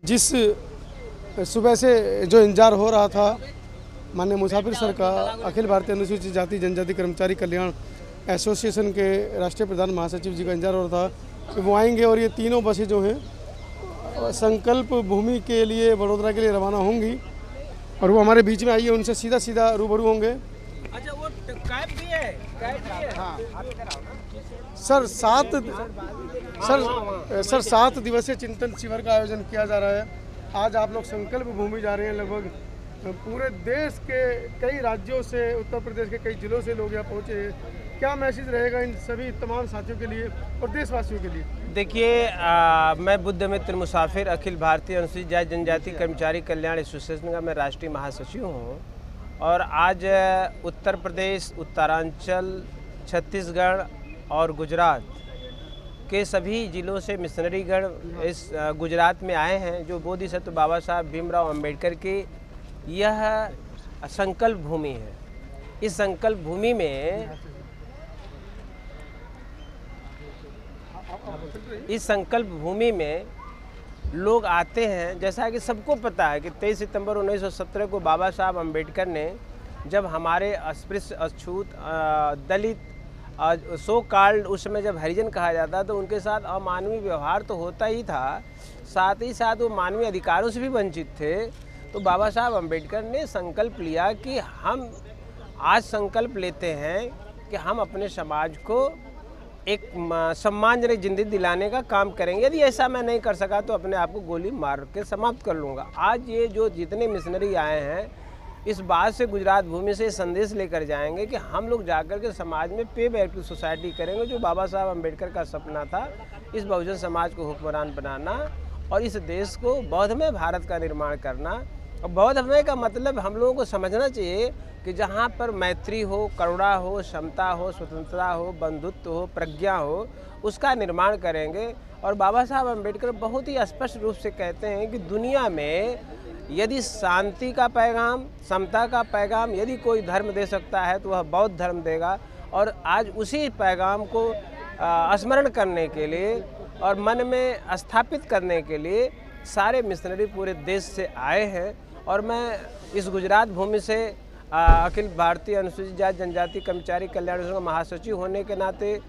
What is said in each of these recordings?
जिस सुबह से जो इंतजार हो रहा था माननीय मुसाफिर सर का, अखिल भारतीय अनुसूचित जाति जनजाति कर्मचारी कल्याण एसोसिएशन के राष्ट्रीय प्रधान महासचिव जी का इंतजार हो रहा था कि वो आएंगे और ये तीनों बसें जो हैं संकल्प भूमि के लिए वडोदरा के लिए रवाना होंगी और वो हमारे बीच में आई है, उनसे सीधा सीधा रूबरू होंगे। अच्छा, वो कैब भी है, कैब भी है। हाँ। सर 7 दिवसीय चिंतन शिविर का आयोजन किया जा रहा है। आज आप लोग संकल्प भूमि जा रहे हैं। लगभग पूरे देश के कई राज्यों से, उत्तर प्रदेश के कई जिलों से लोग यहाँ पहुँचे हैं। क्या मैसेज रहेगा इन सभी तमाम साथियों के लिए और देशवासियों के लिए? देखिए, मैं बुद्ध मित्र मुसाफिर अखिल भारतीय अनुसूचित जाति जनजाति कर्मचारी कल्याण एसोसिएशन का मैं राष्ट्रीय महासचिव हूँ और आज उत्तर प्रदेश, उत्तरांचल, छत्तीसगढ़ और गुजरात के सभी जिलों से मिशनरीगण इस गुजरात में आए हैं, जो बोधिसत्व बाबा साहब भीमराव अंबेडकर की यह संकल्प भूमि है। इस संकल्प भूमि में लोग आते हैं। जैसा कि सबको पता है कि 23 सितंबर 1917 को बाबा साहब अंबेडकर ने जब हमारे अस्पृश्य, अछूत, दलित, सो कॉल्ड उस समय जब हरिजन कहा जाता तो उनके साथ अमानवीय व्यवहार तो होता ही था, साथ ही साथ वो मानवीय अधिकारों से भी वंचित थे। तो बाबा साहब अंबेडकर ने संकल्प लिया कि हम आज संकल्प लेते हैं कि हम अपने समाज को एक सम्मानजनक जिंदगी दिलाने का काम करेंगे। यदि ऐसा मैं नहीं कर सका तो अपने आप को गोली मार के समाप्त कर लूँगा। आज ये जो जितने मिशनरी आए हैं, इस बात से गुजरात भूमि से संदेश लेकर जाएंगे कि हम लोग जाकर के समाज में पे बैक टू सोसाइटी करेंगे। जो बाबा साहब अंबेडकर का सपना था, इस बहुजन समाज को हुक्मरान बनाना और इस देश को बौद्धमय भारत का निर्माण करना। और बौद्धमय का मतलब हम लोगों को समझना चाहिए कि जहाँ पर मैत्री हो, करुणा हो, क्षमता हो, स्वतंत्रता हो, बंधुत्व हो, प्रज्ञा हो, उसका निर्माण करेंगे। और बाबा साहब अंबेडकर बहुत ही स्पष्ट रूप से कहते हैं कि दुनिया में यदि शांति का पैगाम, समता का पैगाम यदि कोई धर्म दे सकता है तो वह बौद्ध धर्म देगा। और आज उसी पैगाम को स्मरण करने के लिए और मन में स्थापित करने के लिए सारे मिशनरी पूरे देश से आए हैं। और मैं इस गुजरात भूमि से अखिल भारतीय अनुसूचित जाति जनजाति कर्मचारी कल्याण का महासचिव होने के नाते,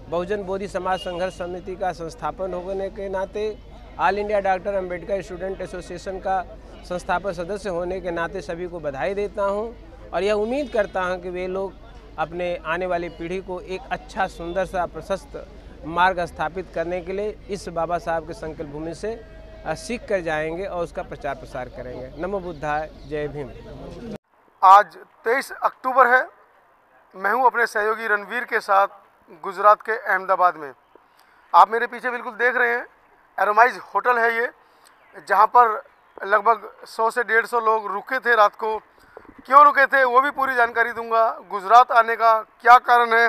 बहुजन बोधि समाज संघर्ष समिति का संस्थापन होने के नाते, all India doctor Ambedkar student association का संस्थापक सदस्य होने के नाते सभी को बधाई देता हूं और यह उम्मीद करता हूं कि वे लोग अपने आने वाली पीढ़ी को एक अच्छा, सुंदर सा, प्रशस्त मार्ग स्थापित करने के लिए इस बाबा साहब के संकल्प भूमि से सीख कर जाएंगे और उसका प्रचार प्रसार करेंगे। नमो बुद्धाय, जय भीम। आज 23 अक्टूबर है। मैं हूं अपने सहयोगी रणवीर के साथ गुजरात के अहमदाबाद में। आप मेरे पीछे बिल्कुल देख रहे हैं, एरोमाइज होटल है ये, जहां पर लगभग 100 से 150 लोग रुके थे रात को। क्यों रुके थे वो भी पूरी जानकारी दूंगा। गुजरात आने का क्या कारण है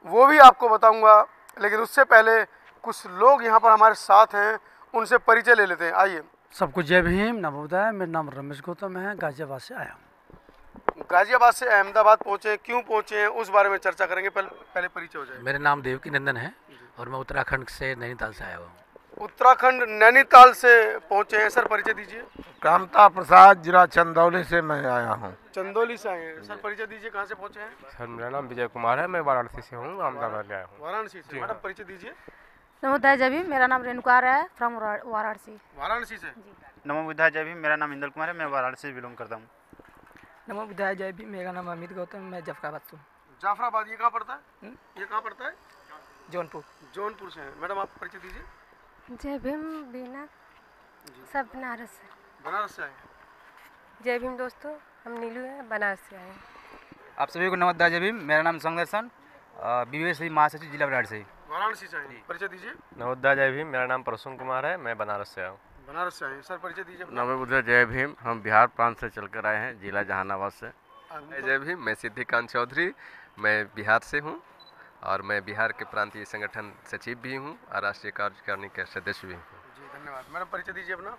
वो भी आपको बताऊंगा। लेकिन उससे पहले कुछ लोग यहाँ पर हमारे साथ हैं, उनसे परिचय ले लेते हैं। आइए। सबको जय भीम, नमो बुद्धाय। मेरा नाम रमेश गौतम है, गाजियाबाद से आया हूँ। गाजियाबाद से अहमदाबाद पहुँचे, क्यों पहुँचे हैं उस बारे में चर्चा करेंगे। पहले परिचय हो जाए। मेरा नाम देवकी नंदन है और मैं उत्तराखंड से नैनीताल से आया हूँ। उत्तराखंड नैनीताल से पहुँचे हैं। सर परिचय दीजिए। कामता प्रसाद, जिला चंदौली से मैं आया हूँ। चंदौली से आए हैं। सर परिचय दीजिए, कहाँ से पहुँचे हैं? सर मेरा नाम विजय कुमार है, मैं वाराणसी से हूँ, अहमदाबाद में आया हूँ। वाराणसी से। मैडम परिचय दीजिए। नमो बुद्धाय जय भीम, मेरा नाम रेणुका है, फ्रॉम वाराणसी। वाराणसी से। नमो बुद्धाय जय भीम, मेरा नाम इंदल कुमार है, मैं वाराणसी से बिलोंग करता हूँ। नमो बुद्धाय जय भीम, मेरा नाम अमित गौतम, मैं जफराबाद से हूँ। जाफराबाद, ये कहाँ पड़ता है? ये कहाँ पड़ता है? जौनपुर। जौनपुर से हैं। मैडम आप परिचय दीजिए। जय भीम बीना, सब बनारस से। बनारस से आए। जय भीम दोस्तों, हम नीलू हैं, बनारस से आए हैं। आप सभी को नमस्कार जय भीम। मेरा नाम संदर्शन, बीवीएस महासचिव जिला वाराणसी। वाराणसी से आए। परिचय दीजिए। नमोदय जय भीम, मेरा नाम प्रसून कुमार है, मैं बनारस से आया हूँ। बनारस से आए। सर परिचय दीजिए। नमोबुद्धाय जय भीम, हम बिहार प्रांत से चलकर आए हैं, जिला जहानाबाद से। जय भीम, मैं सिद्धिकांत चौधरी, मैं बिहार से हूँ और मैं बिहार के प्रांतीय संगठन सचिव भी हूँ और राष्ट्रीय कार्यकारिणी के सदस्य भी हूँ। जी धन्यवाद। मैडम परिचय दीजिए अपना।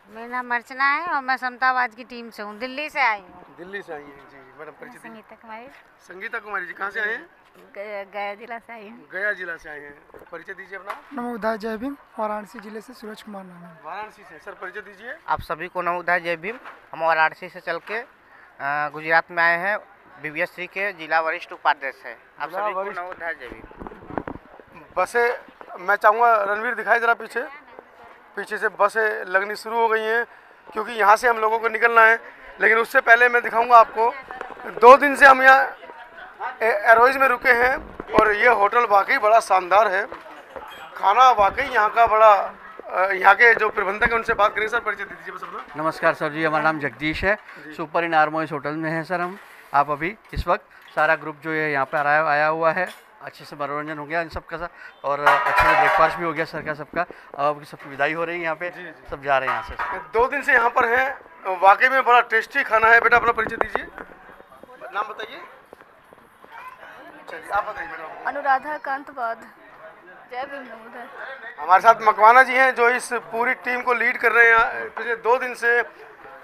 मेरा नाम अर्चना है और मैं समतावाद की टीम से हूँ, दिल्ली से आई हूँ। दिल्ली से आई हैं जी। मैडम परिचय दीजिए। संगीता कुमारी, संगीता कुमारी जी, कहाँ से आए हैं? गया जिला से आई हूँ। गया जिला से आए हैं। परिचय दीजिए अपना। नमोदाय जय भीम, वाराणसी जिले से सूरज कुमार नाम है। वाराणसी से। सर परिचय दीजिए। आप सभी को नमोदाय जय भीम। हम वाराणसी से चल के गुजरात में आए हैं। बीबीएससी के जिला वरिष्ठ उपाध्यक्ष है। आप सभी को नमोदाय जय भीम। बसें मैं चाहूँगा रणवीर दिखाई जरा पीछे। पीछे से बसें लगनी शुरू हो गई हैं क्योंकि यहाँ से हम लोगों को निकलना है। लेकिन उससे पहले मैं दिखाऊंगा आपको, 2 दिन से हम यहाँ एरोइज में रुके हैं और ये होटल वाकई बड़ा शानदार है। खाना वाकई यहाँ का बड़ा, यहाँ के जो प्रबंधक हैं उनसे बात करें। सर परिचय दे दीजिए बस अपना। नमस्कार सर जी, हमारा नाम जगदीश है। सुपर इन आर्मोइस होटल में हैं सर हम। आप अभी इस वक्त सारा ग्रुप जो है यहाँ पर आया हुआ है। अच्छे से मनोरंजन हो गया इन सब का सर, और अच्छे से ब्रेकफास्ट भी हो गया सर का सबका। अब सबकी विदाई हो रही है यहाँ पे, सब जा रहे हैं यहाँ से। 2 दिन से यहाँ पर हैं, वाकई में बड़ा टेस्टी खाना है। बेटा अपना परिचय दीजिए, नाम बताइए। चलिए आप बताइए मैडम। अनुराधा कांत बाद, जय भीम नमोदाय। हमारे साथ मकवाना जी हैं जो इस पूरी टीम को लीड कर रहे हैं। पिछले 2 दिन से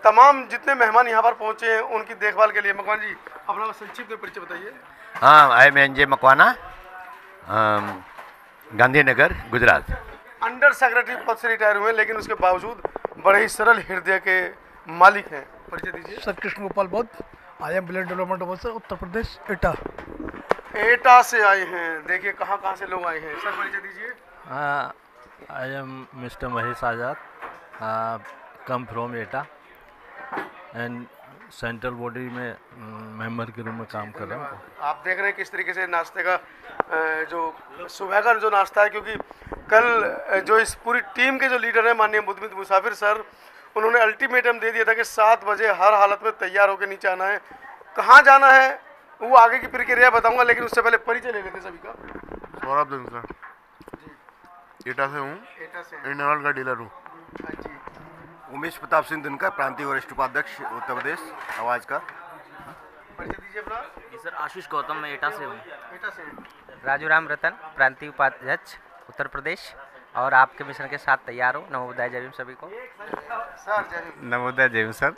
तमाम जितने मेहमान यहाँ पर पहुँचे हैं उनकी देखभाल के लिए। मकवाना जी अपना संक्षिप्त में परिचय बताइए। हाँ, I am N J. Makwana, Gandhinagar, Gujarat. Under secretary पद से रिटायर हुए, लेकिन उसके बावजूद बड़े ही सरल हृदय के मालिक हैं। परिचय दीजिए। Sir Krishna Gopal Bauddh, I am block development officer, Uttar Pradesh, Etah. Etah से आए हैं। देखिए कहाँ से लोग आए हैं। सर परिचय दीजिए। I am mister Mahesh Azad, come from Etah and central body में मेंबर के रूप में काम कर रहा हूँ। आप देख रहे हैं किस तरीके से नाश्ते का जो सुबह का जो नाश्ता है, क्योंकि कल जो इस पूरी टीम के जो लीडर हैं माननीय बुद्धमित मुसाफिर सर, उन्होंने अल्टीमेटम दे दिया था कि 7 बजे हर हालत में तैयार होकर नीचे आना है। कहाँ जाना है वो आगे की प्रक्रिया बताऊंगा, लेकिन उससे पहले परिचय ले लेते सभी का। सौरभ दिन सर, एटा से हूँ, इंडियन का डीलर हूँ। उमेश प्रताप सिंह दिनकर, प्रांतीय वरिष्ठ उपाध्यक्ष, उत्तर प्रदेश, आवाज़ का। परिचय दीजिए अपना। जी सर, आशीष गौतम, मैं एटा से हूँ। एटा से। राजू राम रतन, प्रांतीय उपाध्यक्ष, उत्तर प्रदेश, और आपके मिशन के साथ तैयार हो। नमोदाय जय भीम सभी को। सर जय भीम। नमोदय जय भीम सर।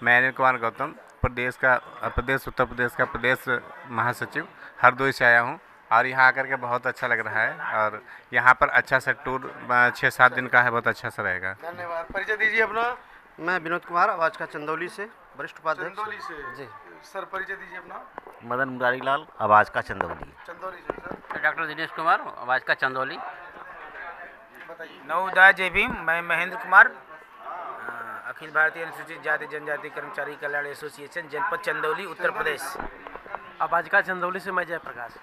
मैं अनिल कुमार गौतम, उत्तर प्रदेश का प्रदेश महासचिव, हरदोई से आया हूँ और यहाँ आकर के बहुत अच्छा लग रहा है। और यहाँ पर अच्छा सा टूर 6-7 दिन का है, बहुत अच्छा सा रहेगा। धन्यवाद। परिचय दीजिए अपना। मैं विनोद कुमार, आवाज़ का, चंदौली से, वरिष्ठ उपाध्यक्ष। चंदौली से जी। सर परिचय दीजिए अपना। मदन मुरारी लाल, आवाज़ का, चंदौली। चंदौली से। सर डॉक्टर दिनेश कुमार, आवाज़ का, चंदौली। बताइए। नवोदय जय भीम। मैं महेंद्र कुमार, अखिल भारतीय अनुसूचित जाति जनजाति कर्मचारी कल्याण एसोसिएशन, जनपद चंदौली, उत्तर प्रदेश। आवाज़ का चंदौली से मैं जयप्रकाश।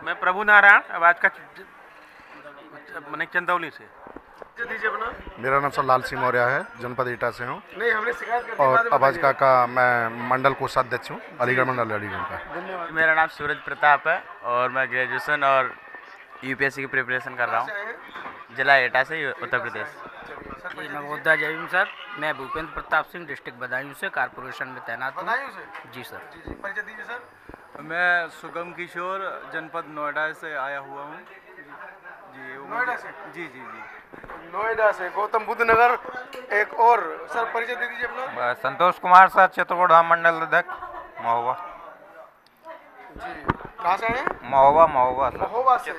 मैं प्रभु नारायण, आवाज़ का मैंने चंदौली से। दीजिए अपना। मेरा नाम सर लाल सिंह मौर्य है, जनपद एटा से हूँ। नहीं, हमने शिकायत कर दी। और आवाज़ का मैं मंडल कोषाध्यक्ष हूँ, अलीगढ़ मंडल, अलीगढ़ का। मेरा नाम सूरज प्रताप है और मैं ग्रेजुएशन और यूपीएससी की प्रिपरेशन कर रहा हूँ, जिला एटा से, उत्तर प्रदेश। नवोदय जय भीम सर। मैं भूपेंद्र प्रताप सिंह, डिस्ट्रिक्ट बदायूं से, कारपोरेशन में तैनात हूँ। बदायूं से? जी सर। जी, परिचय दीजिए सर। मैं सुगम किशोर, जनपद नोएडा से आया हुआ हूँ। जी, नोएडा से? जी जी जी, नोएडा से। गौतम बुद्ध नगर। एक और सर परिचय दे दीजिए अपना। संतोष कुमार सर, चित्रकूट धाम मंडल अध्यक्ष, महोबा। जी, कहाँ से आए? महोबा महोबा से।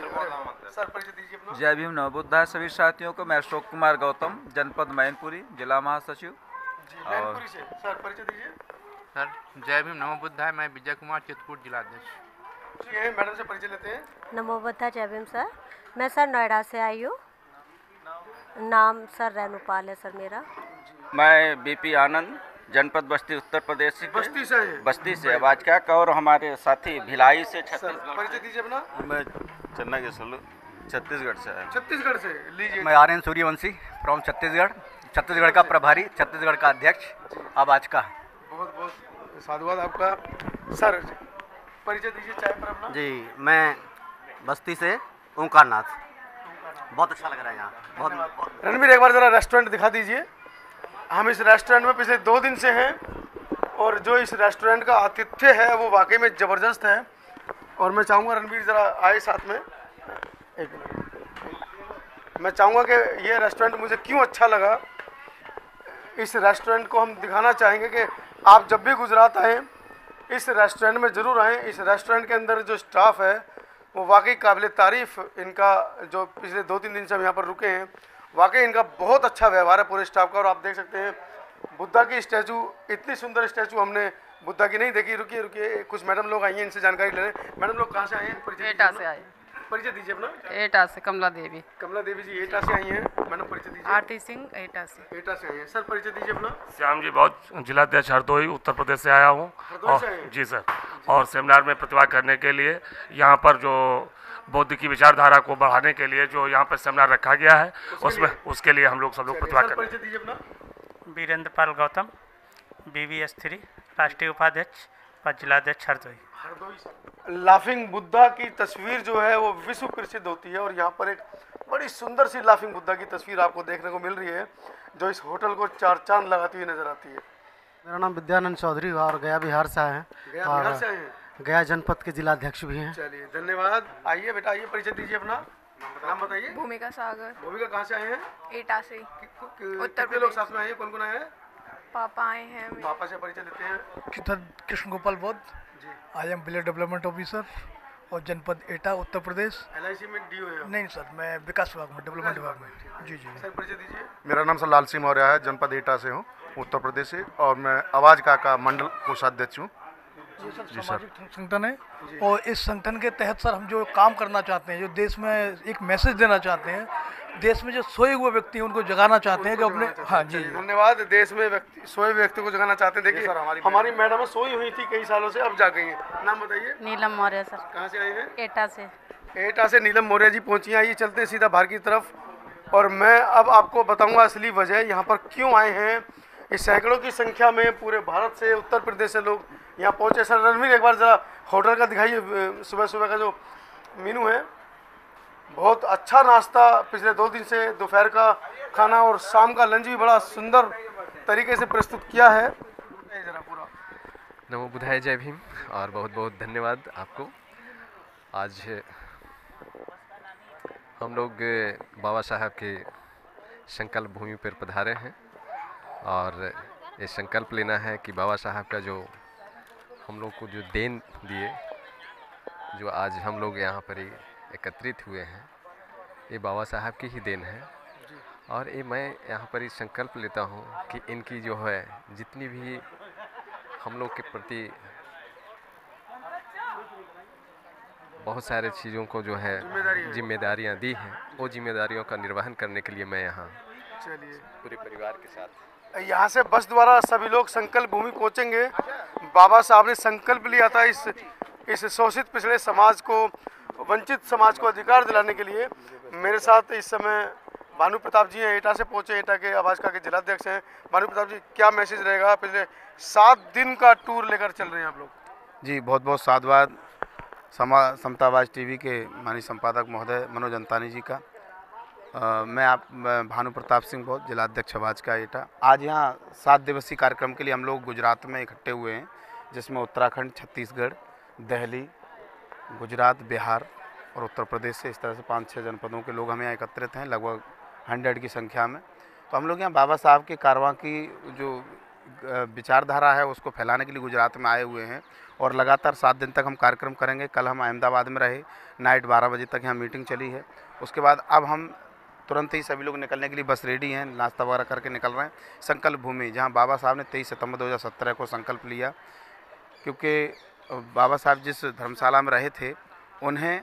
सर परिचय दीजिए अपना। जय भीम नवोदय सभी साथियों को। मैं अशोक कुमार गौतम, जनपद मैनपुरी, जिला महासचिव। मैनपुरी से। सर परिचय दीजिए। सर जय भीम नमो बुद्धाय। मैं विजय कुमार, चित्रकूट जिला अध्यक्ष। ठीक है, मैडम से परिचय लेते हैं। नमो बुद्धाय जय भीम सर। मैं सर नोएडा से आई हूँ। नाम सर रेणुपाल है सर मेरा। मैं बीपी आनंद, जनपद बस्ती, उत्तर प्रदेश से। बस्ती से आवाज़ का। और हमारे साथी भिलाई से, छत्तीसगढ़। परिचय दीजिए अपना। मैं चन्ना के सलू, छत्तीसगढ़ से आया। छत्तीसगढ़ से लीजिए। मैं आर्यन सूर्यवंशी, फ्रॉम छत्तीसगढ़ का प्रभारी, छत्तीसगढ़ का अध्यक्ष, आवाज़ का। बहुत बहुत साधुवाद आपका। सर परिचय दीजिए चाय पर अपना। जी, मैं बस्ती से, ओंकार नाथ। बहुत अच्छा लग रहा है यहाँ, बहुत। रणवीर एक बार ज़रा रेस्टोरेंट दिखा दीजिए। हम इस रेस्टोरेंट में पिछले 2 दिन से हैं और जो इस रेस्टोरेंट का आतिथ्य है वो वाकई में ज़बरदस्त है। और मैं चाहूँगा रणवीर ज़रा आए साथ में। एक मिनट। मैं चाहूँगा कि ये रेस्टोरेंट मुझे क्यों अच्छा लगा, इस रेस्टोरेंट को हम दिखाना चाहेंगे कि आप जब भी गुजरात आएँ इस रेस्टोरेंट में ज़रूर आएँ। इस रेस्टोरेंट के अंदर जो स्टाफ है वो वाकई काबिल तारीफ़, इनका जो पिछले 2-3 दिन से हम यहाँ पर रुके हैं, वाकई इनका बहुत अच्छा व्यवहार है पूरे स्टाफ का। और आप देख सकते हैं बुद्धा की स्टैचू, इतनी सुंदर स्टैचू हमने बुद्धा की नहीं देखी। रुकिए रुकिए, कुछ मैडम लोग आई हैं, इनसे जानकारी ले लें। मैडम लोग कहाँ से आए हैं? एटा से आए। परिचय दीजिए अपना। एटा से कमला देवी। कमला देवी जी एटा से आई हैं। मैडम परिचय दीजिए। आरती सिंह एटा से। एटा से आई हैं। सर परिचय दीजिए अपना। श्याम जी बहुत, जिलाध्यक्ष हरदोई उत्तर प्रदेश से आया हूँ। हरदोई से आए हैं? जी सर। और सेमिनार में प्रतिभाग करने के लिए यहाँ पर जो बौद्ध की विचारधारा को बढ़ाने के लिए जो यहाँ पर सेमिनार रखा गया है उसके लिए हम लोग सब लोग प्रतिभाग कर रहे हैं। वीरेंद्र पाल गौतम, BVS3 राष्ट्रीय उपाध्यक्ष व जिलाध्यक्ष हरदोई। लाफिंग बुद्धा की तस्वीर जो है वो विश्व प्रसिद्ध होती है और यहाँ पर एक बड़ी सुंदर सी लाफिंग बुद्धा की तस्वीर आपको देखने को मिल रही है जो इस होटल को 4 चांद लगाती हुई नजर आती है। मेरा नाम विद्यानंद चौधरी और गया बिहार से आए हैं। गया बिहार से आए हैं? गया जनपद के जिलाध्यक्ष भी हैं। चलिए धन्यवाद। आइए बेटा, आइए परिचय दीजिए अपना। नाम बताइए। भूमिका सागर। भूमिका कहाँ से आए हैं? एटा से। कितने लोग साथ में आए हैं? कौन कौन आए हैं? पापा आए हैं। पापा से परिचय देते हैं। Krishna Gopal Bauddh, I M village development officer और जनपद एटा उत्तर प्रदेश। LIC में DO है? नहीं सर, मैं विकास विभाग में, डेवलपमेंट विभाग में। जी जी। सर परिचय दीजिए। मेरा नाम सर लाल सिंह मौर्य है, जनपद एटा से हूँ, उत्तर प्रदेश से, और मैं आवाज़ का मंडल कोषाध्यक्ष हूँ। जी सर। संगठन है और इस संगठन के तहत सर हम जो काम करना चाहते हैं, जो देश में एक मैसेज देना चाहते हैं, देश में जो सोए हुए व्यक्ति हैं उनको जगाना चाहते हैं कि अपने। हाँ जी धन्यवाद। देश में सोए व्यक्ति को जगाना चाहते हैं। देखिए हमारी मैडम सोई हुई थी कई सालों से, अब जा गई हैं। नाम बताइए। नीलम मौर्य सर। कहाँ से आए हैं? एटा से। एटा से नीलम मौर्य जी पहुँची हैं। आइए चलते हैं सीधा बाहर की तरफ और मैं अब आपको बताऊँगा असली वजह यहाँ पर क्यों आए हैं। इस सैकड़ों की संख्या में पूरे भारत से, उत्तर प्रदेश से लोग यहाँ पहुँचे। सर रणवीर एक बार ज़रा होटल का दिखाइए। सुबह सुबह का जो मेनू है, बहुत अच्छा नाश्ता पिछले 2 दिन से, दोपहर का खाना और शाम का लंच भी बड़ा सुंदर तरीके से प्रस्तुत किया है। जरा पूरा नमो बुद्धाय, जय भीम और बहुत बहुत धन्यवाद आपको। आज हम लोग बाबा साहब के संकल्प भूमि पर पधारे हैं और ये संकल्प लेना है कि बाबा साहब का जो हम लोग को जो देन दिए, जो आज हम लोग यहाँ पर एकत्रित हुए हैं, ये बाबा साहब की ही देन है। और ये मैं यहाँ पर संकल्प लेता हूँ कि इनकी जो है जितनी भी हम लोग के प्रति बहुत सारे चीज़ों को जो है जिम्मेदारियाँ दी हैं, वो जिम्मेदारियों का निर्वहन करने के लिए मैं यहाँ पूरे परिवार के साथ यहाँ से बस द्वारा सभी लोग संकल्प भूमि पहुँचेंगे। बाबा साहब ने संकल्प लिया था इस शोषित पिछड़े समाज को, वंचित समाज को अधिकार दिलाने के लिए। मेरे साथ इस समय भानु प्रताप जी हैं, एटा से पहुँचे, एटा के आवाज़ के जिलाध्यक्ष हैं। भानु प्रताप जी, क्या मैसेज रहेगा? पिछले 7 दिन का टूर लेकर चल रहे हैं आप लोग। जी बहुत बहुत साधुवाद समतावाज TV के माननीय संपादक महोदय मनोज अंतानी जी का। मैं भानु प्रताप सिंह बौद्ध, जिलाध्यक्ष आवाज़ का एटा। आज यहाँ 7 दिवसीय कार्यक्रम के लिए हम लोग गुजरात में इकट्ठे हुए हैं, जिसमें उत्तराखंड, छत्तीसगढ़, दिल्ली, गुजरात, बिहार और उत्तर प्रदेश से, इस तरह से 5-6 जनपदों के लोग हमें यहाँ एकत्रित हैं, लगभग 100 की संख्या में। तो हम लोग यहाँ बाबा साहब के कारवां की जो विचारधारा है उसको फैलाने के लिए गुजरात में आए हुए हैं और लगातार 7 दिन तक हम कार्यक्रम करेंगे। कल हम अहमदाबाद में रहे, नाइट 12 बजे तक यहाँ मीटिंग चली है। उसके बाद अब हम तुरंत ही सभी लोग निकलने के लिए बस रेडी हैं, नाश्ता वगैरह करके निकल रहे हैं संकल्प भूमि, जहाँ बाबा साहब ने 23 सितंबर 2017 को संकल्प लिया। क्योंकि बाबा साहब जिस धर्मशाला में रहे थे, उन्हें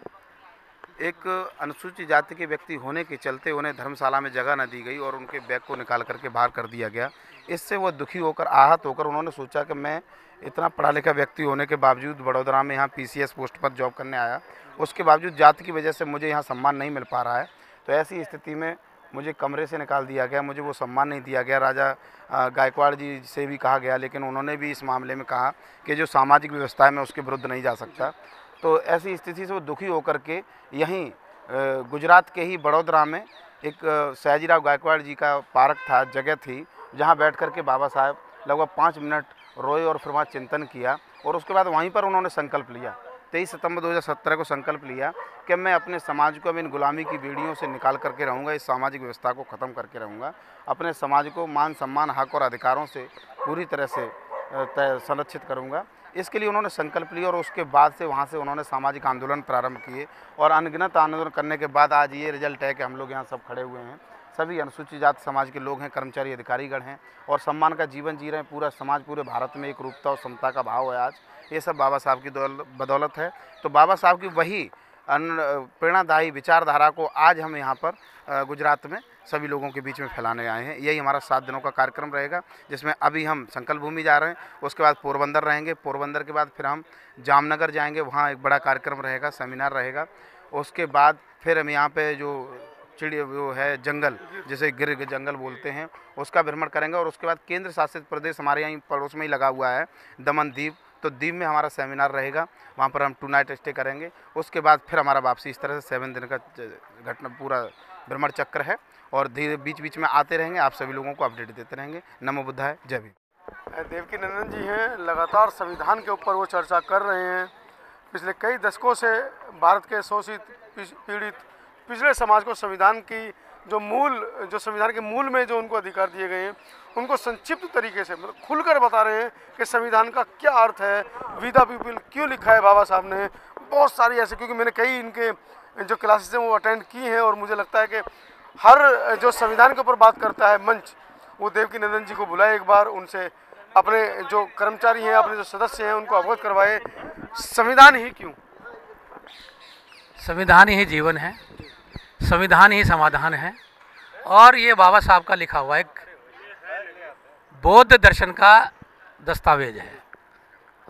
एक अनुसूचित जाति के व्यक्ति होने के चलते उन्हें धर्मशाला में जगह न दी गई और उनके बैग को निकाल करके बाहर कर दिया गया। इससे वो दुखी होकर, आहत होकर उन्होंने सोचा कि मैं इतना पढ़ा लिखा व्यक्ति होने के बावजूद बड़ौदा में यहाँ PCS पोस्ट पर जॉब करने आया, उसके बावजूद जाति की वजह से मुझे यहाँ सम्मान नहीं मिल पा रहा है। तो ऐसी स्थिति में मुझे कमरे से निकाल दिया गया, मुझे वो सम्मान नहीं दिया गया। राजा गायकवाड़ जी से भी कहा गया, लेकिन उन्होंने भी इस मामले में कहा कि जो सामाजिक व्यवस्था है मैं उसके विरुद्ध नहीं जा सकता। तो ऐसी स्थिति से वो दुखी होकर के यहीं गुजरात के ही बड़ौदा में एक सयाजीराव गायकवाड़ जी का पार्क था, जगह थी, जहाँ बैठ कर के बाबा साहब लगभग 5 मिनट रोए और फिर वहाँ चिंतन किया और उसके बाद वहीं पर उन्होंने संकल्प लिया। 23 सितंबर 2017 को संकल्प लिया कि मैं अपने समाज को अब इन गुलामी की बेड़ियों से निकाल करके रहूँगा, इस सामाजिक व्यवस्था को ख़त्म करके रहूँगा, अपने समाज को मान सम्मान, हक और अधिकारों से पूरी तरह से संरक्षित करूँगा। इसके लिए उन्होंने संकल्प लिया और उसके बाद से वहाँ से उन्होंने सामाजिक आंदोलन प्रारंभ किए और अनगिनत आंदोलन करने के बाद आज ये रिजल्ट है कि हम लोग यहाँ सब खड़े हुए हैं। सभी अनुसूचित जाति समाज के लोग हैं, कर्मचारी अधिकारीगण हैं और सम्मान का जीवन जी रहे हैं। पूरा समाज, पूरे भारत में एक रूपता और समता का भाव है आज। ये सब बाबा साहब की बदौलत है। तो बाबा साहब की वही प्रेरणादायी विचारधारा को आज हम यहाँ पर गुजरात में सभी लोगों के बीच में फैलाने आए हैं। यही हमारा 7 दिनों का कार्यक्रम रहेगा, जिसमें अभी हम संकल्प भूमि जा रहे हैं, उसके बाद पोरबंदर रहेंगे, पोरबंदर के बाद फिर हम जामनगर जाएंगे, वहाँ एक बड़ा कार्यक्रम रहेगा, सेमिनार रहेगा। उसके बाद फिर हम यहाँ पे जो चिड़िया वो है जंगल, जिसे गिर जंगल बोलते हैं, उसका भ्रमण करेंगे। और उसके बाद केंद्र शासित प्रदेश हमारे यहाँ पड़ोस में ही लगा हुआ है दमन दीव, तो दीव में हमारा सेमिनार रहेगा, वहाँ पर हम 2 नाइट स्टे करेंगे। उसके बाद फिर हमारा वापसी। इस तरह से 7 दिन का घटना पूरा भ्रमण चक्र है और धीरे बीच बीच में आते रहेंगे, आप सभी लोगों को अपडेट देते रहेंगे। नमो बुद्धाय, जय भीम। देवकीनंदन जी हैं, लगातार संविधान के ऊपर वो चर्चा कर रहे हैं। पिछले कई दशकों से भारत के शोषित पीड़ित पिछड़े समाज को संविधान की जो संविधान के मूल में जो उनको अधिकार दिए गए हैं, उनको संक्षिप्त तरीके से मतलब खुलकर बता रहे हैं कि संविधान का क्या अर्थ है, वी द पीपल क्यों लिखा है बाबा साहब ने। बहुत सारी ऐसे, क्योंकि मैंने कई इनके जो क्लासेस हैं वो अटेंड की हैं और मुझे लगता है कि हर जो संविधान के ऊपर बात करता है मंच, वो देवकीनंदन जी को बुलाए एक बार, उनसे अपने जो कर्मचारी हैं, अपने जो सदस्य हैं, उनको अवगत करवाए संविधान ही क्यों। संविधान ही जीवन है, संविधान ही समाधान है और ये बाबा साहब का लिखा हुआ एक बौद्ध दर्शन का दस्तावेज है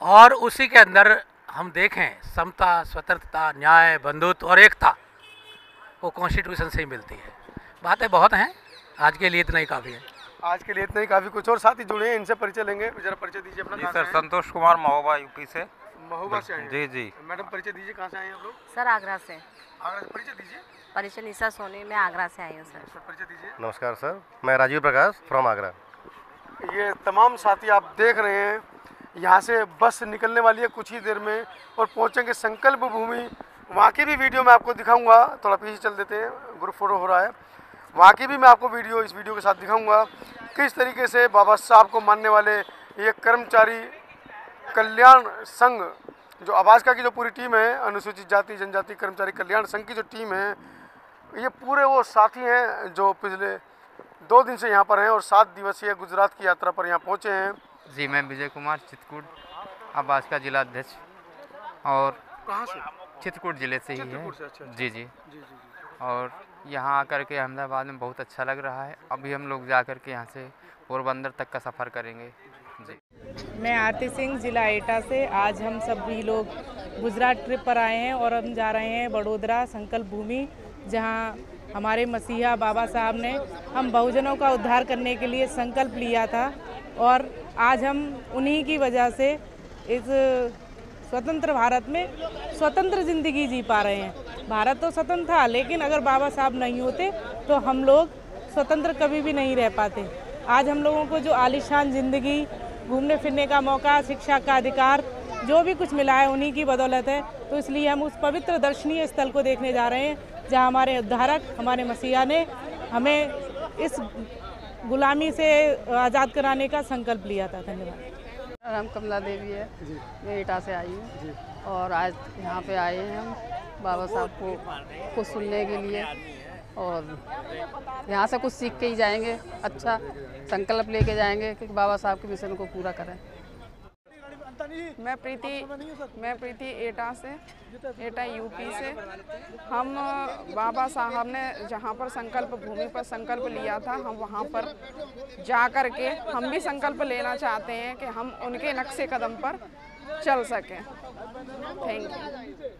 और उसी के अंदर हम देखें समता, स्वतंत्रता, न्याय, बंधुत्व और एकता वो कॉन्स्टिट्यूशन से ही मिलती है। बातें बहुत हैं, आज के लिए इतना ही काफ़ी है। आज के लिए इतना ही काफ़ी। कुछ और साथी जुड़े हैं, इनसे परिचय लेंगे। जरा परिचय दीजिए अपना। जी सर, संतोष कुमार, महोबा यूपी से। महोबा से आए? जी जी। मैडम परिचय दीजिए, कहाँ से आए हैं आप लोग? सर आगरा से। आगरा से परिचय दीजिए। परिचय निशा सोनी, मैं आगरा से आई हूँ सर। परिचय दीजिए। नमस्कार सर, मैं राजीव प्रकाश फ्रॉम आगरा। ये तमाम साथी आप देख रहे हैं, यहाँ से बस निकलने वाली है कुछ ही देर में और पहुँचेंगे संकल्प भूमि। वहाँ की भी वीडियो मैं आपको दिखाऊंगा। थोड़ा पीछे चल देते हैं, ग्रुप फोटो हो रहा है। वहाँ की भी मैं आपको इस वीडियो के साथ दिखाऊंगा किस तरीके से बाबा साहब को मानने वाले ये कर्मचारी कल्याण संघ, जो आवाज़ की जो पूरी टीम है, अनुसूचित जाति जनजाति कर्मचारी कल्याण संघ की जो टीम है, ये पूरे वो साथी हैं जो पिछले 2 दिन से यहाँ पर हैं और 7 दिवसीय गुजरात की यात्रा पर यहाँ पहुँचे हैं। जी, मैं विजय कुमार, चित्रकूट आवाज़ का जिला अध्यक्ष। और कहाँ से? चित्रकूट जिले से ही है। अच्छा। जी जी। और यहाँ आकर के अहमदाबाद में बहुत अच्छा लग रहा है। अभी हम लोग जा कर के यहाँ से पोरबंदर तक का सफ़र करेंगे। जी। मैं आरती सिंह, जिला एटा से। आज हम सभी लोग गुजरात ट्रिप पर आए हैं और हम जा रहे हैं बड़ोदरा संकल्प भूमि, जहाँ हमारे मसीहा बाबा साहब ने हम बहुजनों का उद्धार करने के लिए संकल्प लिया था और आज हम उन्हीं की वजह से इस स्वतंत्र भारत में स्वतंत्र ज़िंदगी जी पा रहे हैं। भारत तो स्वतंत्र था, लेकिन अगर बाबा साहब नहीं होते तो हम लोग स्वतंत्र कभी भी नहीं रह पाते। आज हम लोगों को जो आलीशान ज़िंदगी, घूमने फिरने का मौका, शिक्षा का अधिकार, जो भी कुछ मिला है उन्हीं की बदौलत है। तो इसलिए हम उस पवित्र दर्शनीय स्थल को देखने जा रहे हैं जहां हमारे उद्धारक, हमारे मसीहा ने हमें इस गुलामी से आज़ाद कराने का संकल्प लिया था। धन्यवाद। नाम कमला देवी है, मैं एटा से आई हूँ और आज यहाँ पे आए हैं हम बाबा साहब को सुनने के लिए और यहाँ से कुछ सीख के ही जाएंगे। अच्छा संकल्प लेके जाएंगे कि बाबा साहब के मिशन को पूरा करें। मैं प्रीति एटा से, एटा यूपी से। हम बाबा साहब ने जहाँ पर संकल्प भूमि पर संकल्प लिया था, हम वहाँ पर जा कर के हम भी संकल्प लेना चाहते हैं कि हम उनके नक्शे कदम पर चल सकें। Thank you.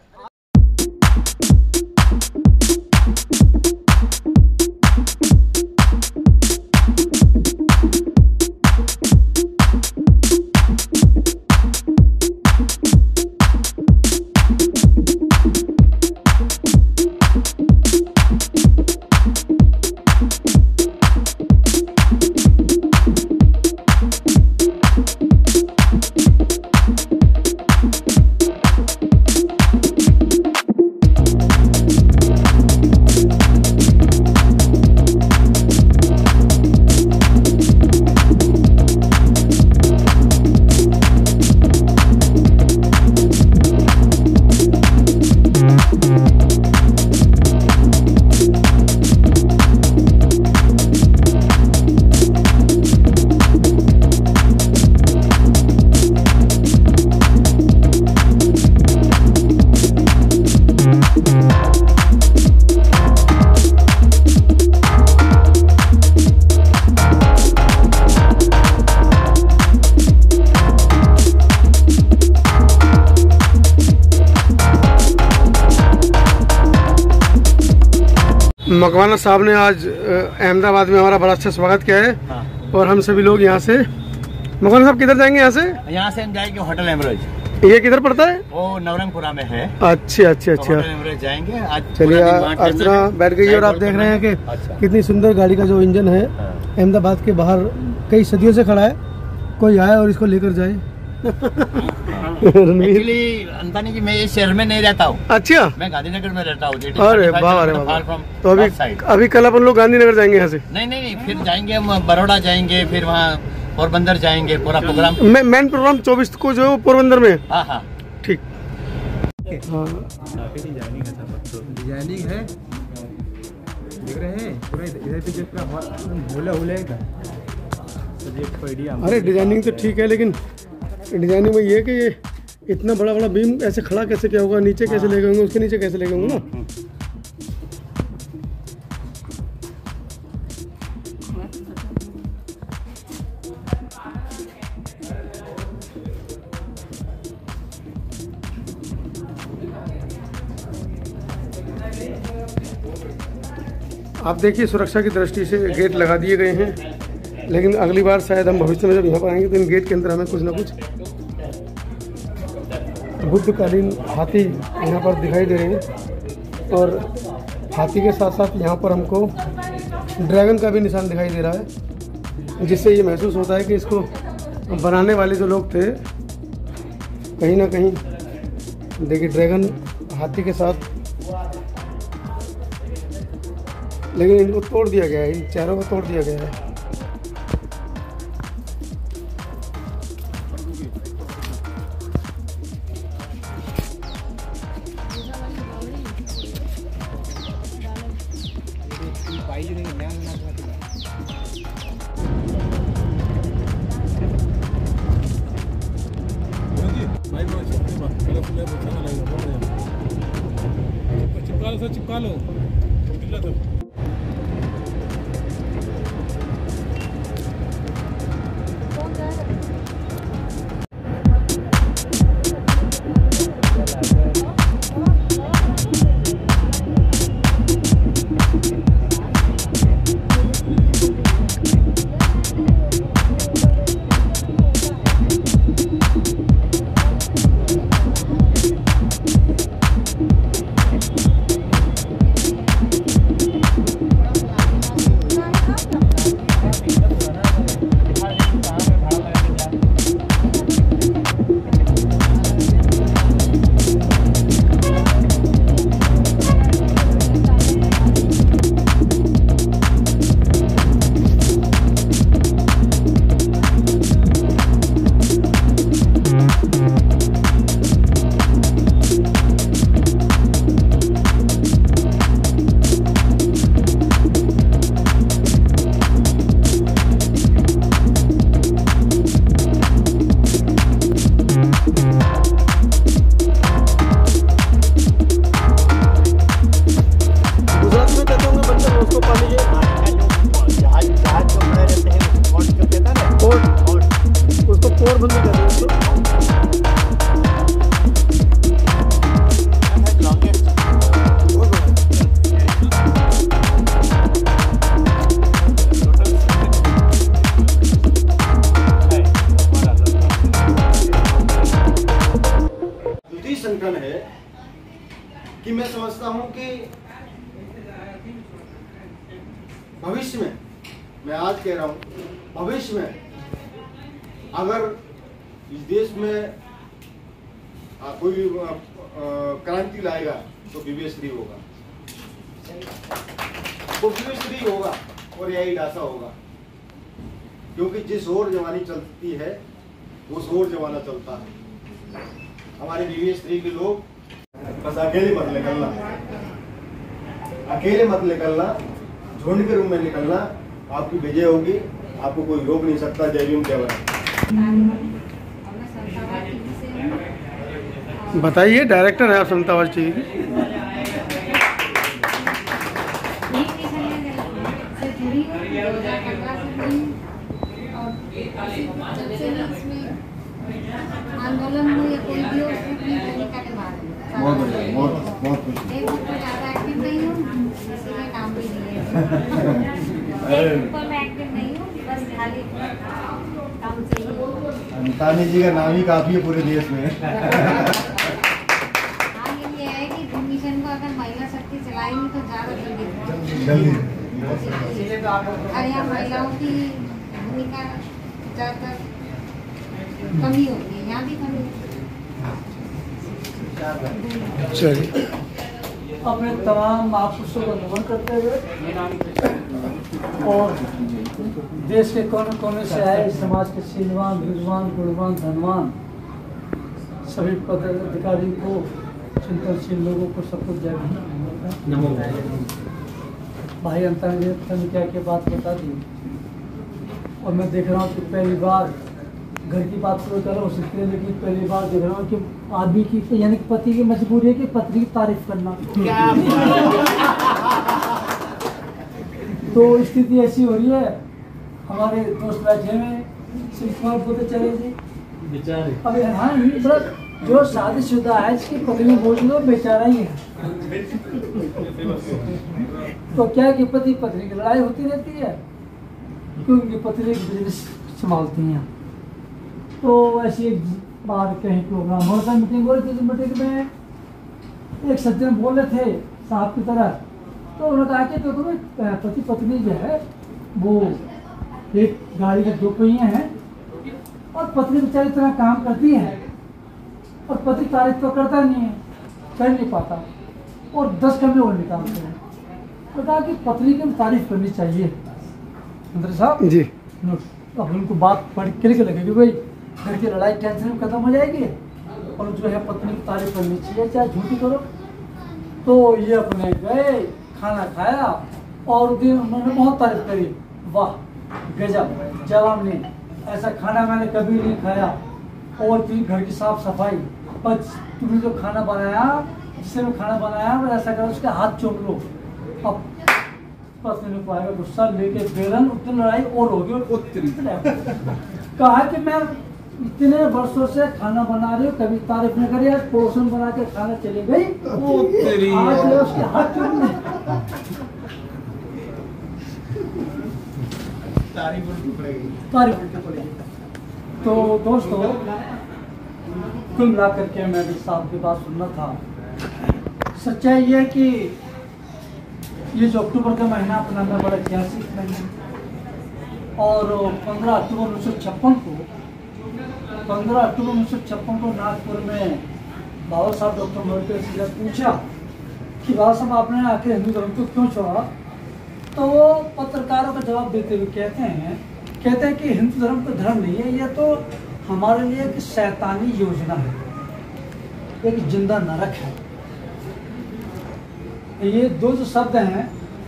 मकवाना साहब ने आज अहमदाबाद में हमारा बड़ा अच्छा स्वागत किया है। हाँ। और हम सभी लोग यहाँ से, मकवाना साहब किधर जाएंगे यहाँ से? यहाँ से हम जाएंगे होटल एमरोज। ये किधर पड़ता है? वो नवरंगपुरा में है। अच्छा अच्छा अच्छा। होटल एमरोज जाएंगे आज। चलिए, अर्चना बैठ गई और आप देख रहे हैं कि कितनी सुंदर गाड़ी का जो इंजन है अहमदाबाद के बाहर कई सदियों से खड़ा है, कोई आए और इसको लेकर जाए। एक्चुअली अंतानी जी, मैं इस शहर में नहीं रहता हूँ। अच्छा, मैं गांधीनगर में रहता हूँ। अरे वाह, अरे वाह। तो अभी कल अपन लोग गांधीनगर जाएंगे यहाँ से? नहीं, फिर जाएंगे हम बड़ौदा जाएंगे, फिर वहाँ पोरबंदर जाएंगे। पूरा प्रोग्राम मेन प्रोग्राम 24 को जो पोरबंदर में। हाँ हाँ ठीक। डिजाइनिंग है, देख रहे हैं पूरा इधर पीछे भोला है। अरे डिजाइनिंग तो ठीक है, लेकिन डिजाइनिंग में ये है कि ये इतना बड़ा बड़ा बीम ऐसे खड़ा कैसे क्या होगा, नीचे कैसे ले गए, उसके नीचे कैसे ले गए ना। आप देखिए, सुरक्षा की दृष्टि से गेट लगा दिए गए हैं, लेकिन अगली बार शायद हम भविष्य में जब यहाँ पर आएंगे तो इन गेट के अंदर हमें कुछ ना कुछ बुद्धकालीन हाथी यहाँ पर दिखाई दे रहे हैं। और हाथी के साथ साथ यहाँ पर हमको ड्रैगन का भी निशान दिखाई दे रहा है, जिससे ये महसूस होता है कि इसको बनाने वाले जो लोग थे कहीं ना कहीं, देखिए ड्रैगन हाथी के साथ, लेकिन इनको तोड़ दिया गया है, इन चारों को तोड़ दिया गया है। चिपका लो। संगठन है कि मैं समझता हूं कि भविष्य में, मैं आज कह रहा हूं, भविष्य में अगर इस देश में कोई क्रांति लाएगा तो BBS3 होगा, वो BBS3 होगा और यही डासा होगा, क्योंकि जिस ओर जवानी चलती है उस ओर जमाना चलता है। हमारे BBS3 के लोग बस अकेले मत निकलना, अकेले मत निकलना, झुंड के रूप में निकलना, आपकी विजय होगी, आपको कोई रोक नहीं सकता। जय भीम, जय भारत। बताइए, डायरेक्टर है आप समतावाद टीवी की। आंदोलन में कोई भी बहुत खुशी। नहीं हूँ, इसलिए नाम भी नहीं है। मैं एक्टिव नहीं हूँ, बस खाली काम से ही। अंतानी जी का नाम ही काफी है पूरे देश में। हाँ, ये है कि मिशन को अगर महिला शक्ति चलाएंगी तो ज़्यादा जल्दी और यहाँ महिलाओं की भूमिका ज़्यादातर कमी होती है, यहाँ भी कमी चलिए अपने तमाम महापुरुषों को नमन करते हुए और देश के कोने कोने से आए समाज के शीलवान, विद्वान, गुणवान, धनवान सभी पदाधिकारी को, चिंतनशील लोगों को सबको जय भीम। भाई अंतर ने क्या क्या बात बता दी और मैं देख रहा हूँ कि पहली बार घर की बात शुरू कर रहा हूँ उसके, लेकिन पहली बार देख रहा हूँ कि आदमी की यानी कि पति की मजबूरी है कि पत्नी की तारीफ करना। तो स्थिति ऐसी हो रही है, हमारे दोस्त बैठे में श्री कुमार बोलते चले जी बेचारे, अभी हाँ मतलब जो शादीशुदा है इसकी पत्नी बोझ लो बेचारा ही है। तो क्या कि पति पत्नी की लड़ाई होती रहती है क्योंकि पत्नी बिजनेस संभालती हैं। तो ऐसी एक बार कहीं प्रोग्राम हो रहा, मीटिंग हो रही थी, मीटिंग में एक सज्जन बोल रहे थे साहब की तरह, तो उन्होंने कहा कि देखो पति पत्नी जो है वो एक गाड़ी के 2 पहिए हैं और पत्नी बेचारी तरह काम करती है और पति तारीफ तो करता नहीं है, कर नहीं पाता और 10 कमरे और निकालते हैं। तो कहा कि पत्नी की तारीफ करनी चाहिए। मंत्री साहब जी अब उनको बात बड़ी क्लिक लगेगी, भाई घर की लड़ाई टेंशन खत्म हो जाएगी और जो है पत्नी की तारीफ करनी चाहिए चाहे झूठी करो। तो ये अपने गए, खाना खाया और दिन उन्होंने बहुत तारीफ करी, वाह गजब जवाब ने ऐसा खाना मैंने कभी नहीं खाया। और फिर घर की साफ सफाई, बस तुमने जो खाना बनाया जिससे मैं खाना बनाया वो ऐसा करो उसके हाथ चूम लो। अब पत्नी ने पाएगा गुस्सा लेके बेलन उतनी लड़ाई और होगी और कहा कि मैं इतने वर्षों से खाना बना रही हूँ कभी तारीफ नहीं करी, आज पोषण बना के खाना चली गई आज उसके हाथ चूमने। तारीफ उल्टी पड़ेगी। तो दोस्तों कुल मिला करके मैं भी साहब की बात सुनना था। सच्चाई ये है कि ये जो अक्टूबर का महीना अपना में बड़ा ऐतिहासिक महीना और 15 अक्टूबर 1956 को नागपुर में बाबा साहब डॉक्टर अम्बेडकर से जब पूछा कि बाबा साहब आपने आखिर हिंदू धर्म को क्यों छोड़ा, तो वो पत्रकारों का जवाब देते हुए कहते हैं कि हिंदू धर्म का धर्म नहीं है, यह तो हमारे लिए एक शैतानी योजना है, एक जिंदा नरक है। ये 2 जो शब्द हैं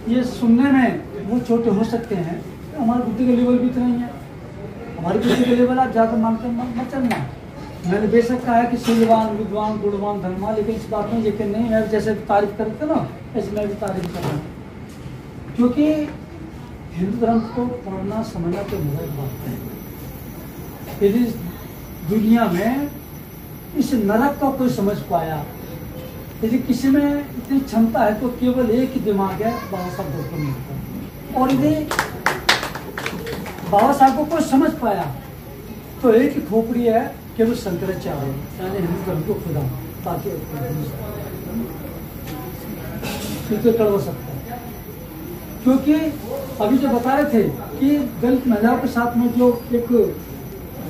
ये सुनने में वो छोटे हो सकते हैं, हमारी बुद्धि का लेवल भी इतना ही है, हमारी बुद्धि का लेवल आप ज़्यादा मानकर मत चलना। मैंने बेशक कहा है कि शीलवान, विद्वान, गुणवान, धर्मवान, लेकिन इस बात में यकीन नहीं है। जैसे तारीफ करते ना ऐसे मैं भी तारीफ कर रहा हूँ, क्योंकि हिंदू धर्म को पढ़ना समझना तो बहुत बात है। यदि दुनिया में इस नरक का कोई समझ पाया, यदि किसी में इतनी क्षमता है तो केवल एक ही दिमाग है, बाबा साहब डॉक्टर अम्बेडकर। और यदि बाबा साहब को कोई समझ पाया तो एक ही खोपड़ी है, केवल शंकराचार्य यानी हिंदू धर्म को खुदा, बाकी करवा सकता है। क्योंकि अभी जो बता रहे थे कि दलित महिलाओं के साथ में जो एक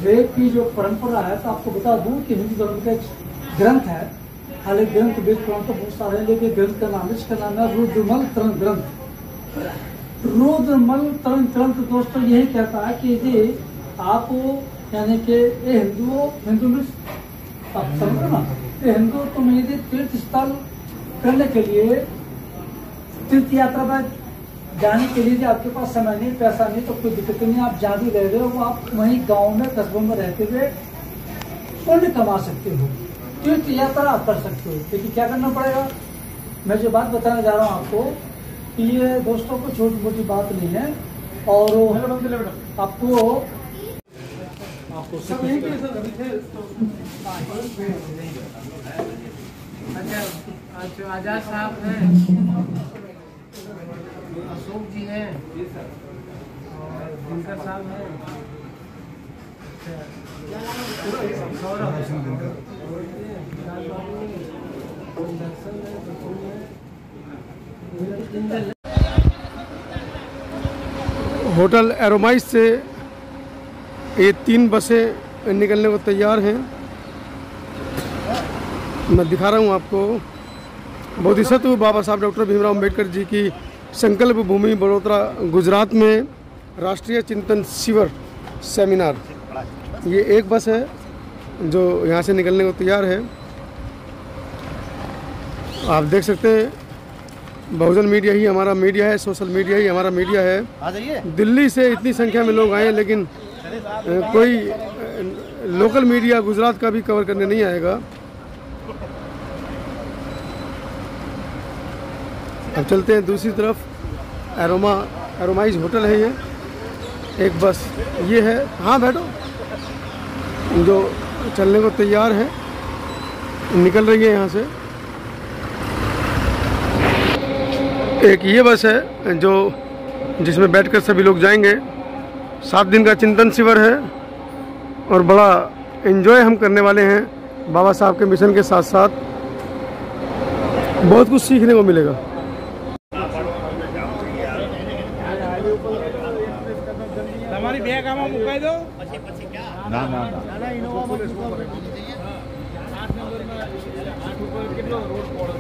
रेप की जो परंपरा है, तो आपको बता दूं कि हिंदू धर्म का एक ग्रंथ है, हालांकि ग्रंथ वेद पुराण तो बहुत सारे हैं, लेकिन ग्रंथ का नाम इसका नाम है रुद्रमल तरण ग्रंथ। रुद्रमल तरण ग्रंथ दोस्तों यही कहता है कि यदि आप यानी कि हिंदू में आप समझो ना, हिंदू तुम यदि तीर्थ स्थल करने के लिए तीर्थ यात्रा में जाने के लिए आपके पास समय नहीं, पैसा नहीं, तो कोई दिक्कत नहीं, आप जहाँ भी रह रहे हो वो आप वहीं गांव में कस्बों में रहते हुए पुण्य कमा सकते हो, तीर्थ यात्रा आप कर सकते हो। लेकिन क्या करना पड़ेगा, मैं जो बात बताने जा रहा हूँ आपको कि ये दोस्तों को छोटी मोटी बात नहीं है, और आपको सब अच्छा आजाद साहब हैं, अशोक जी हैं और दिनकर साहब हैं। होटल एरोमाइज से ये 3 बसें निकलने को तैयार हैं। मैं दिखा रहा हूँ आपको। बोधिसत्व बाबा साहब डॉक्टर भीमराव अम्बेडकर जी की संकल्प भूमि बड़ोदरा गुजरात में राष्ट्रीय चिंतन शिविर सेमिनार। ये एक बस है जो यहाँ से निकलने को तैयार है। आप देख सकते हैं बहुजन मीडिया ही हमारा मीडिया है, सोशल मीडिया ही हमारा मीडिया है। दिल्ली से इतनी संख्या में लोग आए, लेकिन कोई लोकल मीडिया गुजरात का भी कवर करने नहीं आएगा। अब चलते हैं दूसरी तरफ। एरोमाइज होटल है ये। एक बस ये है, हाँ बैठो, जो चलने को तैयार है, निकल रही है यहाँ से। एक ये बस है जो जिसमें बैठकर सभी लोग जाएंगे। 7 दिन का चिंतन शिविर है और बड़ा एंजॉय हम करने वाले हैं। बाबा साहब के मिशन के साथ साथ बहुत कुछ सीखने को मिलेगा। हमारी बैग आमा मुकाई दो ना ना ना इनोवा मत कितना रोड पड़ो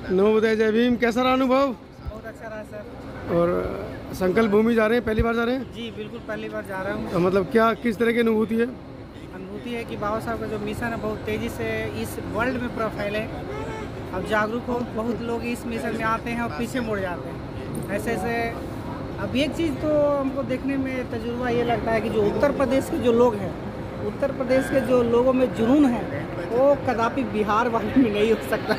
नवोदय जय भीम। कैसा रहा अनुभव? बहुत अच्छा रहा सर। और संकल्प भूमि जा रहे हैं, पहली बार जा रहे हैं? जी बिल्कुल पहली बार जा रहा हूँ। तो मतलब क्या किस तरह की अनुभूति है? अनुभूति है कि बाबा साहब का जो मिशन है बहुत तेज़ी से इस वर्ल्ड में पूरा फैले। अब जागरूक हो, बहुत लोग इस मिशन में आते हैं और पीछे मुड़ जाते हैं। ऐसे ऐसे अब एक चीज़ तो हमको देखने में तजुर्बा ये लगता है कि जो उत्तर प्रदेश के जो लोग हैं, उत्तर प्रदेश के जो लोगों में जुनून है वो कदापि बिहार वालों में नहीं हो सकता।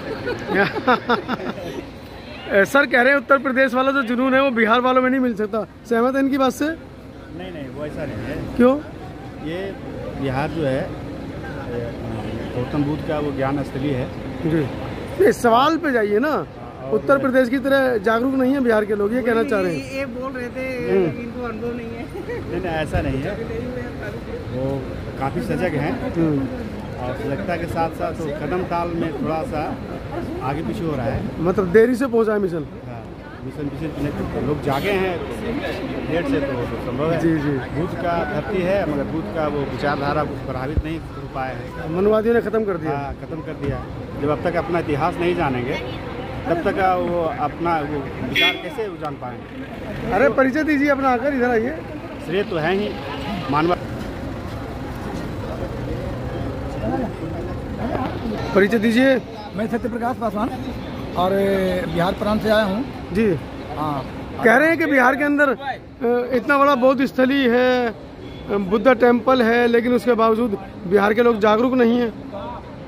सर कह रहे हैं उत्तर प्रदेश वाला जो जुनून है वो बिहार वालों में नहीं मिल सकता। सहमत है इनकी बात से? नहीं वो ऐसा नहीं है। क्यों? ये बिहार जो है गौतम बुद्ध का वो ज्ञान स्थली है जी। नहीं सवाल पे जाइए ना। उत्तर प्रदेश की तरह जागरूक नहीं है बिहार के लोग, ये कहना चाह रहे हैं। ये बोल रहे थे इनको अनुभव नहीं है। नहीं ऐसा नहीं है, वो काफ़ी सजग हैं और सजगता के साथ साथ तो कदम ताल में थोड़ा सा आगे पीछे हो रहा है। मतलब देरी से पहुंचा है मिशन। हाँ मिशन लोग जागे हैं लेट से तो संभव है। जी जी। बुद्ध का धरती है मगर बुद्ध का वो विचारधारा प्रभावित नहीं हो पाया है। मनवादियों ने खत्म कर दिया। हाँ खत्म कर दिया। जब अब तक अपना इतिहास नहीं जानेंगे तब तक वो अपना वो विचार कैसे जान पाएंगे। अरे परिचय दीजिए अपना, आकर इधर आइए। श्रेय तो है ही मानव। परिचय दीजिए। मैं सत्यप्रकाश पासवान और बिहार प्रांत से आया हूँ जी। हाँ कह रहे हैं कि बिहार के अंदर इतना बड़ा बौद्ध स्थली है, बुद्धा टेम्पल है, लेकिन उसके बावजूद बिहार के लोग जागरूक नहीं है।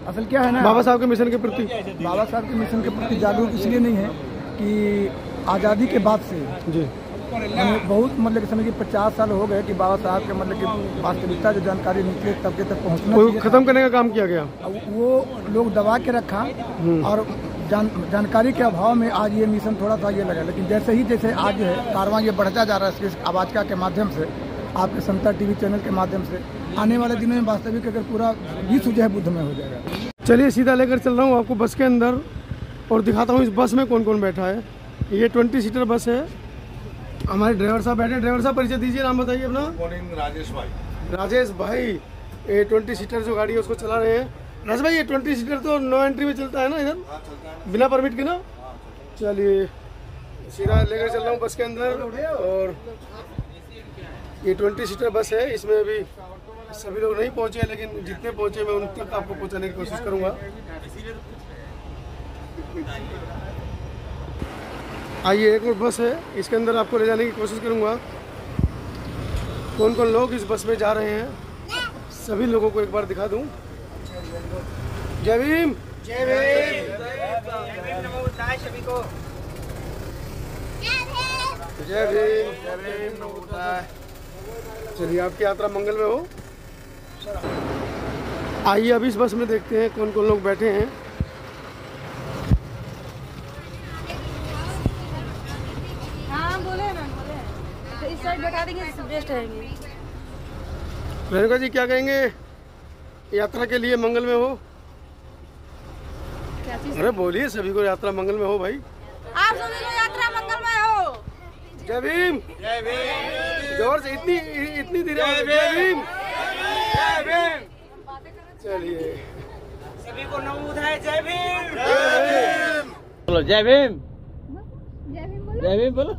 असल क्या है ना, बाबा साहब के मिशन के प्रति बाबा साहब के मिशन के प्रति जागरूक इसलिए नहीं है कि आज़ादी के बाद से जी हमें बहुत मतलब समझिए 50 साल हो गए कि बाबा साहब के मतलब कि वास्तविकता जो जानकारी निकले तबके तक पहुँचना खत्म करने का काम किया गया। वो लोग दबा के रखा और जानकारी के अभाव में आज ये मिशन थोड़ा सा ये लगा। लेकिन जैसे आज जो है कारवां ये बढ़ता जा रहा है इस आवाज़ के माध्यम से, आपके समता टीवी चैनल के माध्यम से, आने वाले दिनों में वास्तविक अगर पूरा विश्व जो है बुद्ध में हो जाएगा। चलिए सीधा लेकर चल रहा हूँ आपको बस के अंदर और दिखाता हूँ इस बस में कौन कौन बैठा है। ये 20 सीटर बस है। हमारे ड्राइवर साहब बैठे। ड्राइवर साहब परिचय दीजिए, नाम बताइए अपना। मॉर्निंग राजेश भाई। राजेश भाई ये 20 सीटर जो गाड़ी है उसको चला रहे हैं। राजेश भाई ये 20 सीटर तो नो एंट्री में चलता है ना इधर? बिना परमिट के ना। चलिए सीधा लेकर चल रहा हूँ बस के अंदर। और ये 20 सीटर बस है, इसमें अभी सभी लोग नहीं पहुँचे, लेकिन जितने पहुँचे मैं उन तक आपको पहुँचाने की कोशिश करूँगा। आइए एक और बस है, इसके अंदर आपको ले जाने की कोशिश करूँगा। कौन कौन लोग इस बस में जा रहे हैं सभी लोगों को एक बार दिखा दूँ। जय भीम। जय भीम। सभी को जय भीम। चलिए आपकी यात्रा मंगल में हो। आइए अभी इस बस में देखते हैं कौन कौन लोग बैठे हैं। हाँ बोले ना बोले, तो इस साइड बैठा देंगे, बेस्ट रहेंगे। रेणुका जी क्या कहेंगे, यात्रा के लिए मंगल में हो? क्या चीज़? अरे बोलिए, सभी को यात्रा मंगल में हो भाई। आप सभी को यात्रा मंगल में हो। जय भीम। जय भीम। जोर से, इतनी धीरे। जय भीम। जय भीम। चलिए सभी को नमो बुद्धाय। जय भीम। जय भीम बोलो। जय भीम। जय भीम बोलो।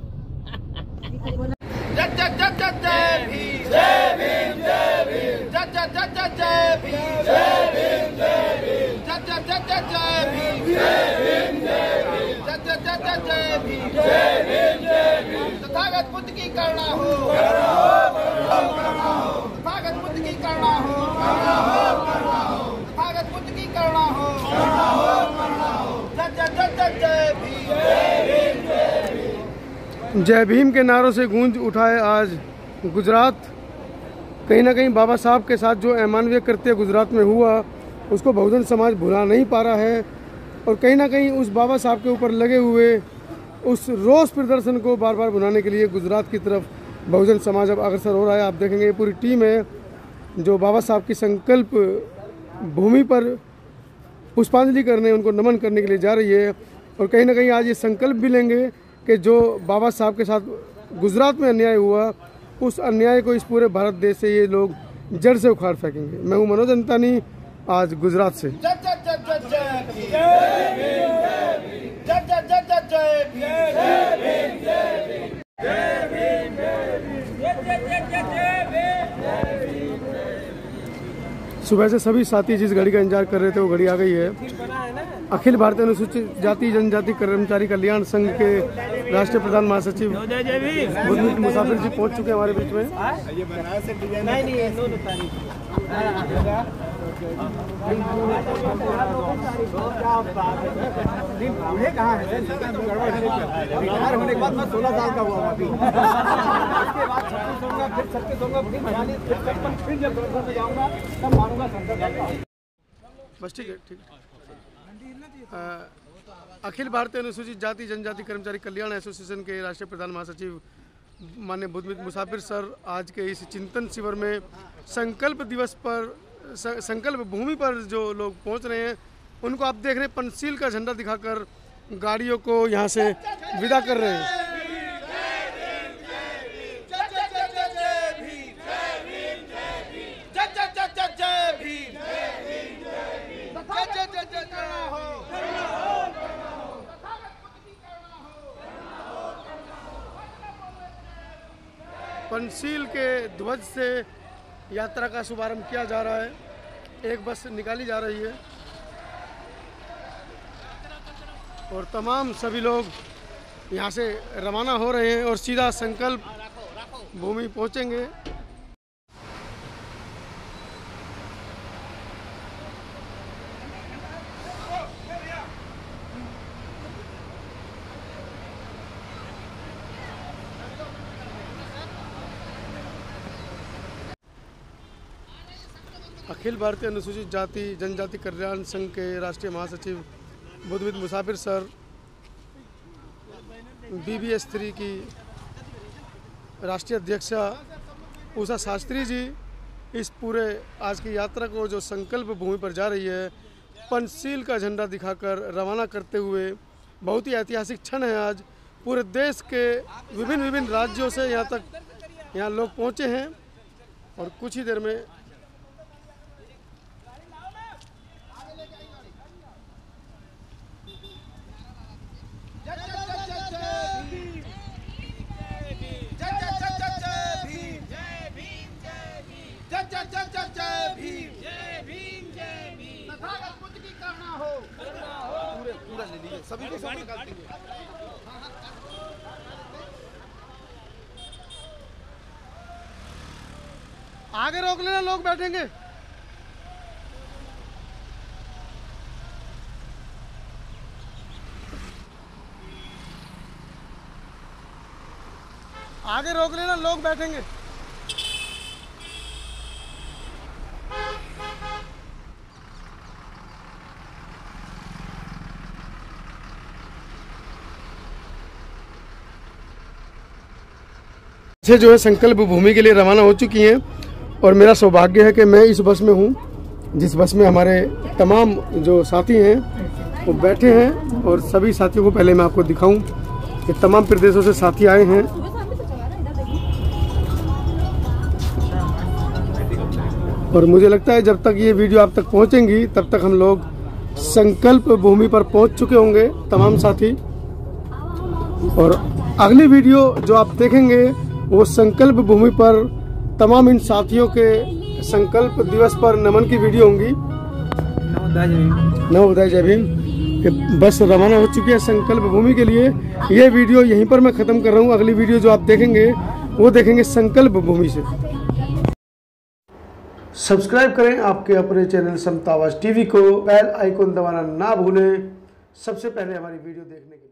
जय जय जय जय जय भीम। जय भीम। जय भीम। जय जय जय जय जय भीम। जय भीम। जय भीम। जय जय जय जय जय भीम। जय भीम। जय भीम। जय जय जय जय जय भीम। जय भीम। जय भीम। तथागत बुद्ध की करुणा हो। तथागत बुद्ध की करुणा हो। तथागत बुद्ध की करुणा हो। जय जय जय जय जय भीम। जय भीम। जय भीम। जय भीम के नारों से गूंज उठाए आज गुजरात। कहीं ना कहीं बाबा साहब के साथ जो अमानवीय कृत्य गुजरात में हुआ उसको बहुजन समाज भुला नहीं पा रहा है, और कहीं ना कहीं उस बाबा साहब के ऊपर लगे हुए उस रोष प्रदर्शन को बार बार भुनाने के लिए गुजरात की तरफ बहुजन समाज अब अग्रसर हो रहा है। आप देखेंगे ये पूरी टीम है जो बाबा साहब की संकल्प भूमि पर पुष्पांजलि करने, उनको नमन करने के लिए जा रही है। और कहीं ना कहीं आज ये संकल्प भी लेंगे कि जो बाबा साहब के साथ गुजरात में अन्याय हुआ उस अन्याय को इस पूरे भारत देश से ये लोग जड़ से उखाड़ फेंकेंगे। मैं हूँ मनोज अंतानी, आज गुजरात से। सुबह से सभी साथी जिस घड़ी का इंतजार कर रहे थे वो घड़ी आ गई है। अखिल भारतीय अनुसूचित जाति जनजाति कर्मचारी कल्याण संघ के राष्ट्रीय प्रधान महासचिव बुद्धमित मुसाफिर जी पहुंच चुके हैं हमारे बीच में। होने के बाद मैं 16 साल का हुआ अभी। उसके बाद 36 होगा, फिर 36 होगा, फिर 42, फिर 55, फिर जब संसद में जाऊंगा तब मानूंगा संसद। बस ठीक है, ठीक है। अखिल भारतीय अनुसूचित जाति जनजाति कर्मचारी कल्याण एसोसिएशन के राष्ट्रीय प्रधान महासचिव माननीय बुद्धमित मुसाफिर सर आज के इस चिंतन शिविर में संकल्प दिवस पर, संकल्प भूमि पर जो लोग पहुंच रहे हैं उनको आप देख रहे हैं पंचशील का झंडा दिखाकर गाड़ियों को यहां से विदा कर रहे हैं। पंचशील के ध्वज से यात्रा का शुभारंभ किया जा रहा है। एक बस निकाली जा रही है और तमाम सभी लोग यहाँ से रवाना हो रहे हैं और सीधा संकल्प भूमि पहुँचेंगे। अखिल भारतीय अनुसूचित जाति जनजाति कल्याण संघ के राष्ट्रीय महासचिव बुद्धमित मुसाफिर सर, BBS3 की राष्ट्रीय अध्यक्षा उषा शास्त्री जी इस पूरे आज की यात्रा को जो संकल्प भूमि पर जा रही है पंचशील का झंडा दिखाकर रवाना करते हुए, बहुत ही ऐतिहासिक क्षण है। आज पूरे देश के विभिन्न राज्यों से यहाँ तक लोग पहुँचे हैं और कुछ ही देर में सभी को आगे रोक लेना, लोग बैठेंगे। आगे रोक लेना, लोग बैठेंगे। से जो है संकल्प भूमि के लिए रवाना हो चुकी हैं और मेरा सौभाग्य है कि मैं इस बस में हूँ, जिस बस में हमारे तमाम जो साथी हैं वो बैठे हैं। और सभी साथियों को पहले मैं आपको दिखाऊं कि तमाम प्रदेशों से साथी आए हैं। और मुझे लगता है जब तक ये वीडियो आप तक पहुंचेंगी तब तक हम लोग संकल्प भूमि पर पहुंच चुके होंगे तमाम साथी। और अगली वीडियो जो आप देखेंगे वो संकल्प भूमि पर तमाम इन साथियों के संकल्प दिवस पर नमन की वीडियो होंगी। नवोदय जय भीम। बस रवाना हो चुकी है संकल्प भूमि के लिए। ये वीडियो यहीं पर मैं ख़त्म कर रहा हूँ। अगली वीडियो जो आप देखेंगे वो देखेंगे संकल्प भूमि से। सब्सक्राइब करें आपके अपने चैनल समता आवाज़ टीवी को, बेल आइकन दबाना ना भूलें सबसे पहले हमारी वीडियो देखने के लिए।